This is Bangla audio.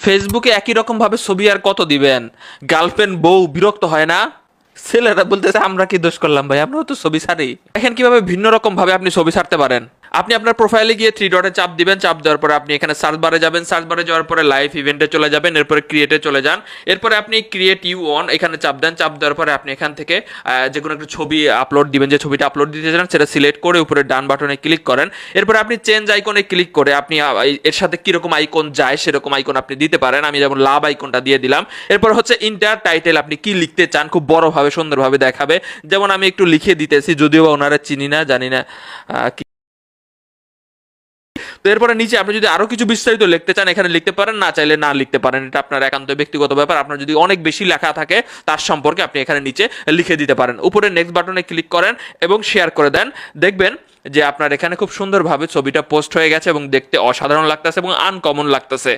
ফেসবুকে একই রকম ভাবে ছবি আর কত দিবেন? গার্লফ্রেন্ড বউ বিরক্ত হয় না? ছেলেরা বলতেছে আমরা কি দোষ করলাম ভাই, আমরাও তো ছবি ছাড়ি। দেখেন কিভাবে ভিন্ন রকম ভাবে আপনি ছবি ছাড়তে পারেন। আপনি আপনার প্রোফাইলে গিয়ে থ্রি ডটে চাপ দিবেন, চাপ দেওয়ার পরে আপনি এখানে সার্চ বারে যাবেন, সার্চ বারে যাওয়ার পরে লাইভ ইভেন্টে চলে যাবেন, এরপরে ক্রিয়েটে চলে যান, এরপরে আপনি ক্রিয়েট ইউ অন এখানে চাপ দেন, চাপ দেওয়ার পরে আপনি এখান থেকে যে কোনো একটা ছবি আপলোড দিবেন, যে ছবিটা আপলোড দিতে চান সেটা সিলেক্ট করে উপরে ডান বাটনে ক্লিক করেন। এরপরে আপনি চেঞ্জ আইকনে ক্লিক করে আপনি এর সাথে কিরকম আইকন যায় সেরকম আইকন আপনি দিতে পারেন। আমি যেমন লাভ আইকনটা দিয়ে দিলাম। এরপর হচ্ছে ইন্টার টাইটেল, আপনি কি লিখতে চান খুব বড়ভাবে সুন্দরভাবে দেখাবে। যেমন আমি একটু লিখে দিতেছি, যদিও বা ওনারা চিনি না জানি না তো এরপরে নিচে আপনি যদি আরো কিছু বিস্তারিত লিখতে চান এখানে লিখতে পারেন, না চাইলে না লিখতে পারেন, এটা আপনার একান্ত ব্যক্তিগত ব্যাপার। আপনার যদি অনেক বেশি লেখা থাকে তার সম্পর্কে আপনি এখানে নিচে লিখে দিতে পারেন। উপরে নেক্সট বাটনে ক্লিক করেন এবং শেয়ার করে দেন, দেখবেন যে আপনার এখানে খুব সুন্দরভাবে ছবিটা পোস্ট হয়ে গেছে এবং দেখতে অসাধারণ লাগতেছে এবং আনকমন লাগতেছে।